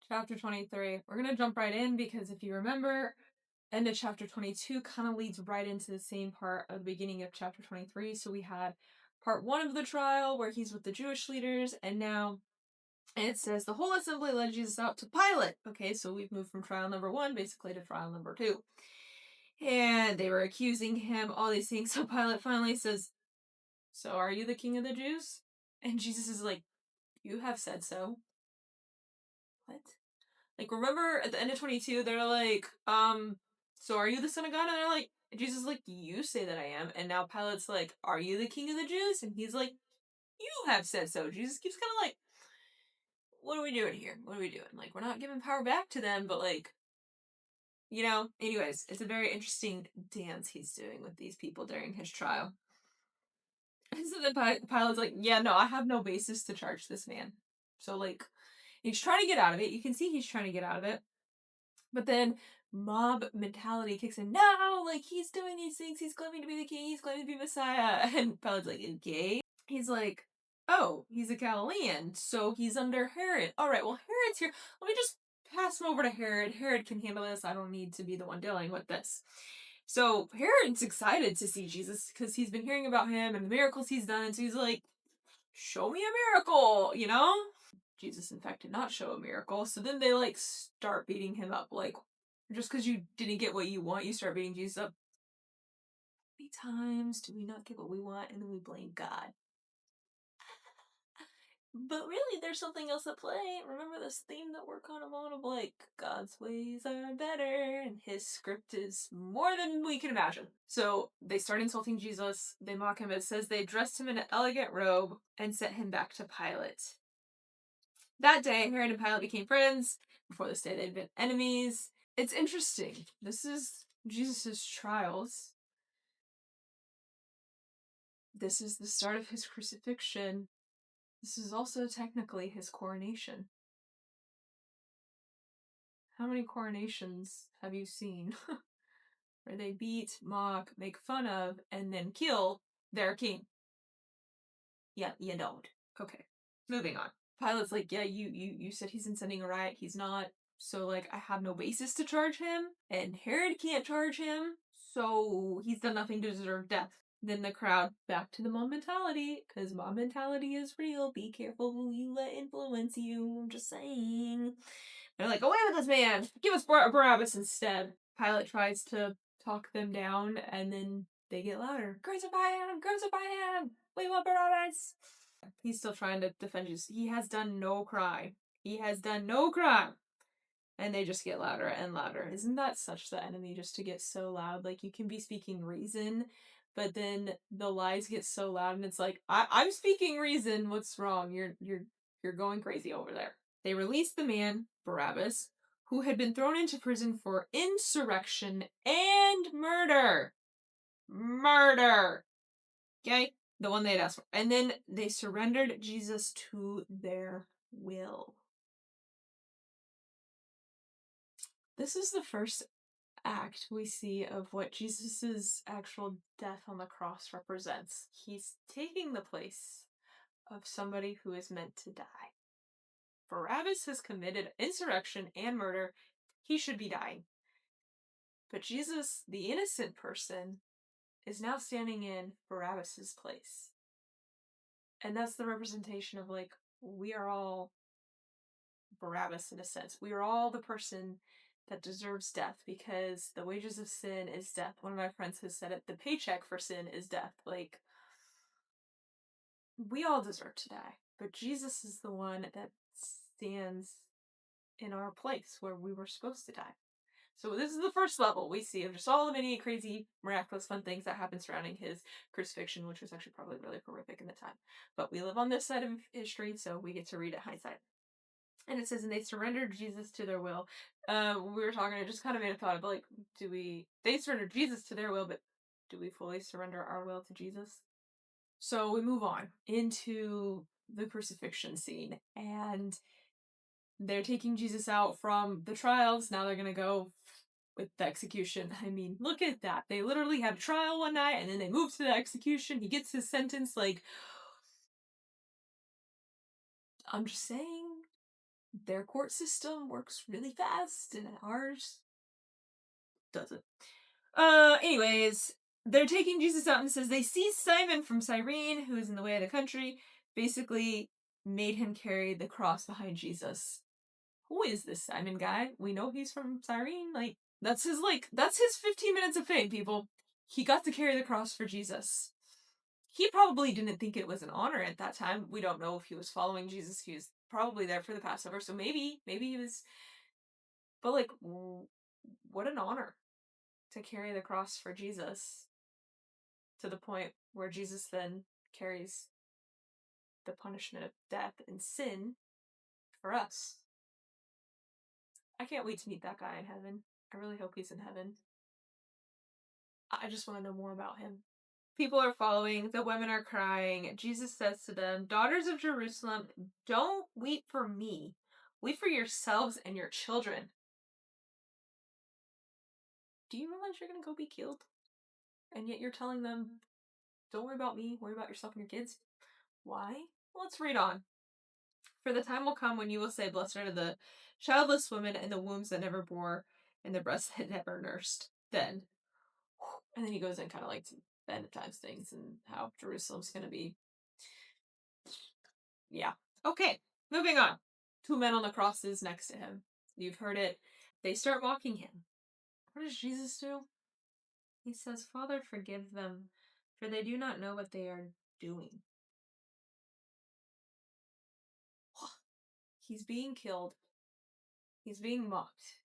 chapter 23. We're going to jump right in because if you remember, end of chapter 22 kind of leads right into the same part of the beginning of chapter 23. So we had part 1 of the trial where he's with the Jewish leaders, and now it says the whole assembly led Jesus out to Pilate. Okay, so we've moved from trial number 1 basically to trial number 2. And they were accusing him, all these things. So Pilate finally says, "So are you the king of the Jews?" And Jesus is like, "You have said so." What? Like, remember at the end of 22, they're like, so are you the son of God? And they're like, Jesus is like, "You say that I am." And now Pilate's like, "Are you the king of the Jews?" And he's like, "You have said so." Jesus keeps kind of like, what are we doing here? What are we doing? Like, we're not giving power back to them, but like, anyways, it's a very interesting dance he's doing with these people during his trial. And so then Pilate's like, "Yeah, no, I have no basis to charge this man." So, like, he's trying to get out of it. You can see he's trying to get out of it. But then mob mentality kicks in. "No, like, he's doing these things. He's claiming to be the king. He's claiming to be Messiah." And Pilate's like, "Okay." He's like, "Oh, he's a Galilean, so he's under Herod. All right, well, Herod's here. Let me just pass him over to Herod. Herod can handle this. I don't need to be the one dealing with this." So Herod's excited to see Jesus because he's been hearing about him and the miracles he's done. So he's like, "Show me a miracle, you know?" Jesus, in fact, did not show a miracle. So then they like start beating him up. Like, just because you didn't get what you want, you start beating Jesus up. How many times do we not get what we want and then we blame God? But really, there's something else at play. Remember this theme that we're kind of on of like, God's ways are better, and his script is more than we can imagine. So they start insulting Jesus. They mock him. It says they dressed him in an elegant robe and sent him back to Pilate. That day, Herod and Pilate became friends. Before this day, they'd been enemies. It's interesting. This is Jesus' trials. This is the start of his crucifixion. This is also technically his coronation. How many coronations have you seen where they beat, mock, make fun of, and then kill their king? Yeah, you don't. Okay, moving on. Pilate's like, "Yeah, you said he's inciting a riot. He's not. So, like, I have no basis to charge him, and Herod can't charge him, so he's done nothing to deserve death." Then the crowd, back to the mob mentality, because mob mentality is real. Be careful who you let influence you. I'm just saying. They're like, "Away with this man! Give us Barabbas instead." Pilate tries to talk them down, and then they get louder. "Crucify him! Crucify him! We want Barabbas!" He's still trying to defend Jesus. He has done no crime. He has done no crime. And they just get louder and louder. Isn't that such the enemy, just to get so loud? Like, you can be speaking reason, but then the lies get so loud, and it's like, I'm speaking reason. What's wrong? You're going crazy over there. They released the man, Barabbas, who had been thrown into prison for insurrection and murder. Murder. Okay? The one they'd asked for. And then they surrendered Jesus to their will. This is the first act we see of what Jesus's actual death on the cross represents. He's taking the place of somebody who is meant to die. Barabbas has committed insurrection and murder. He should be dying. But Jesus, the innocent person, is now standing in Barabbas's place. And that's the representation of, like, we are all Barabbas in a sense. We are all the person that deserves death because the wages of sin is death. One of my friends has said it, the paycheck for sin is death. Like, we all deserve to die. But Jesus is the one that stands in our place where we were supposed to die. So this is the first level we see of just all the many crazy, miraculous, fun things that happen surrounding his crucifixion, which was actually probably really horrific in the time. But we live on this side of history, so we get to read it hindsight. And it says, and they surrendered Jesus to their will. We were talking, it just kind of made a thought of, like, they surrendered Jesus to their will, but do we fully surrender our will to Jesus? So we move on into the crucifixion scene, and they're taking Jesus out from the trials. Now they're going to go with the execution. I mean, look at that. They literally had a trial one night, and then they moved to the execution. He gets his sentence. Like, I'm just saying, their court system works really fast and ours doesn't. Anyways, they're taking Jesus out and says they see Simon from Cyrene, who is in the way of the country, basically made him carry the cross behind Jesus. Who is this Simon guy? We know he's from Cyrene. That's his 15 minutes of fame, people. He got to carry the cross for Jesus. He probably didn't think it was an honor at that time. We don't know if he was following Jesus. He was probably there for the Passover, so maybe he was. But like, what an honor to carry the cross for Jesus, to the point where Jesus then carries the punishment of death and sin for us. I can't wait to meet that guy in heaven. I really hope he's in heaven. I just want to know more about him. People are following, the women are crying. Jesus says to them, "Daughters of Jerusalem, don't weep for me. Weep for yourselves and your children." Do you realize you're going to go be killed? And yet you're telling them, don't worry about me, worry about yourself and your kids. Why? Let's read on. "For the time will come when you will say, Blessed are the childless women and the wombs that never bore and the breasts that never nursed." Then, and then he goes in kind of like to end times things and how Jerusalem's going to be. Yeah. Okay, moving on. 2 men on the crosses next to him. You've heard it. They start mocking him. What does Jesus do? He says, "Father, forgive them, for they do not know what they are doing." He's being killed. He's being mocked.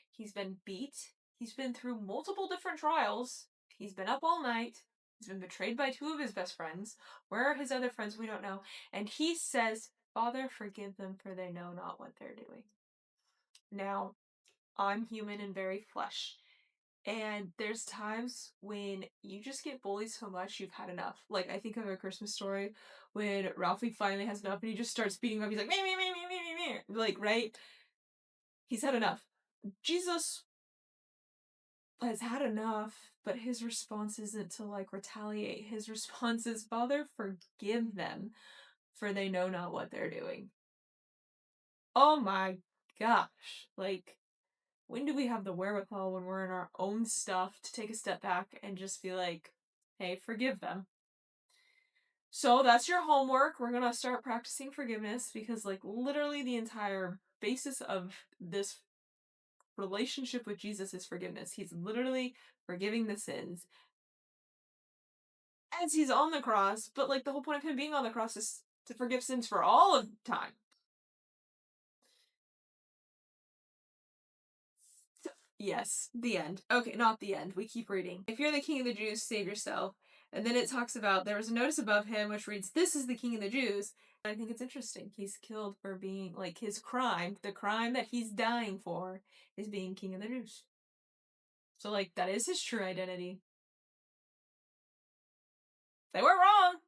He's been beat. He's been through multiple different trials. He's been up all night. He's been betrayed by 2 of his best friends. Where are his other friends? We don't know. And he says, "Father, forgive them, for they know not what they're doing." Now, I'm human and very flesh. And there's times when you just get bullied so much you've had enough. Like, I think of A Christmas Story when Ralphie finally has enough and he just starts beating up. He's like, me, me, me, me, me, me, me. Like, right? He's had enough. Jesus has had enough, but his response isn't to like retaliate. His response is, "Father, forgive them, for they know not what they're doing." Oh my gosh. Like, when do we have the wherewithal when we're in our own stuff to take a step back and just be like, "Hey, forgive them"? So that's your homework. We're gonna start practicing forgiveness because, like, literally the entire basis of this relationship with Jesus is forgiveness. He's literally forgiving the sins as he's on the cross, but like the whole point of him being on the cross is to forgive sins for all of time. Yes, the end. Okay, not the end. We keep reading. "If you're the king of the Jews, save yourself." And then it talks about there was a notice above him which reads, "This is the king of the Jews." And I think it's interesting. He's killed for being, like, his crime, the crime that he's dying for, is being king of the Jews. So, like, that is his true identity. They were wrong.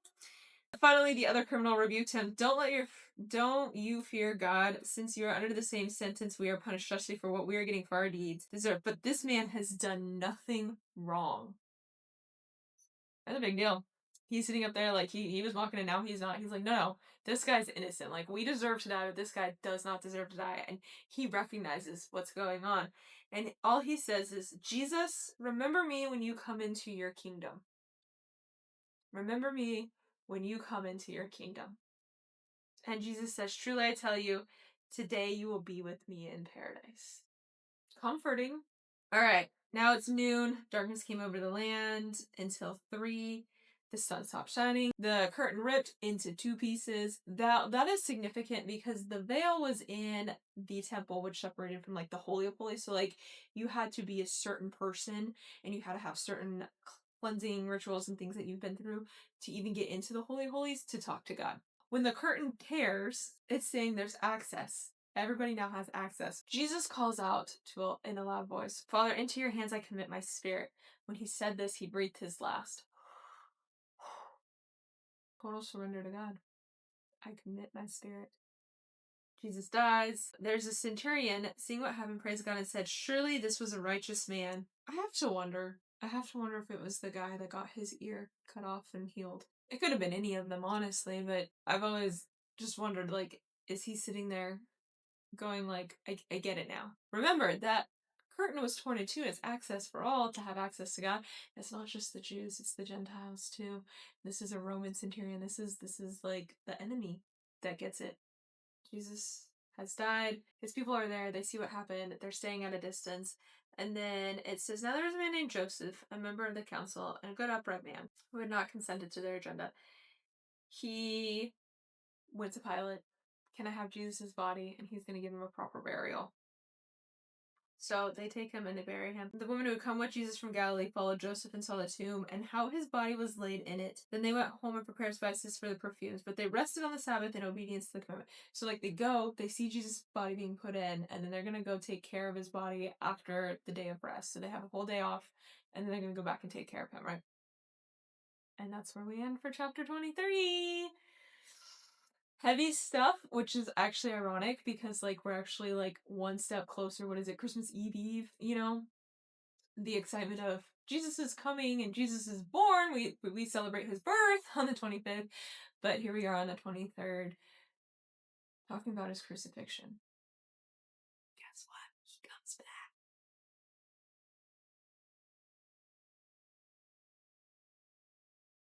Finally, the other criminal rebuked him. Don't you fear God, since you are under the same sentence we are punished justly for what we are getting for our deeds deserve. But this man has done nothing wrong." That's a big deal. He's sitting up there like he was mocking and now he's not. He's like, no, this guy's innocent. Like, we deserve to die, but this guy does not deserve to die. And he recognizes what's going on. And all he says is, "Jesus, remember me when you come into your kingdom. Remember me when you come into your kingdom." And Jesus says, "Truly I tell you, today you will be with me in paradise." Comforting. All right, now it's noon. Darkness came over the land until 3. The sun stopped shining. The curtain ripped into 2 pieces. That is significant because the veil was in the temple, which separated from like the Holy of Holies. So like you had to be a certain person and you had to have certain cleansing rituals and things that you've been through to even get into the Holy of Holies to talk to God. When the curtain tears, it's saying there's access. Everybody now has access. Jesus calls out in a loud voice, "Father, into your hands I commit my spirit." When he said this, he breathed his last. Total surrender to God. I commit my spirit. Jesus dies. There's a centurion, seeing what happened, praised God and said, "Surely this was a righteous man." I have to wonder. If it was the guy that got his ear cut off and healed. It could have been any of them, honestly, but I've always just wondered, like, is he sitting there going like, I get it now. Remember that curtain was torn in two. It's access for all to have access to God. It's not just the Jews; it's the Gentiles too. This is a Roman centurion. This is like the enemy that gets it. Jesus has died. His people are there. They see what happened. They're staying at a distance. And then it says, now there was a man named Joseph, a member of the council, and a good upright man who had not consented to their agenda. He went to Pilate. Can I have Jesus' body? And he's going to give him a proper burial. So they take him and they bury him. The woman who had come with Jesus from Galilee followed Joseph and saw the tomb and how his body was laid in it. Then they went home and prepared spices for the perfumes, but they rested on the Sabbath in obedience to the commandment. So like they go, they see Jesus' body being put in, and then they're gonna go take care of his body after the day of rest. So they have a whole day off, and then they're gonna go back and take care of him, right? And that's where we end for chapter 23. Heavy stuff, which is actually ironic because like we're actually like one step closer. What is it? Christmas Eve, you know? The excitement of Jesus is coming and Jesus is born. We celebrate his birth on the 25th, but here we are on the 23rd talking about his crucifixion. Guess what?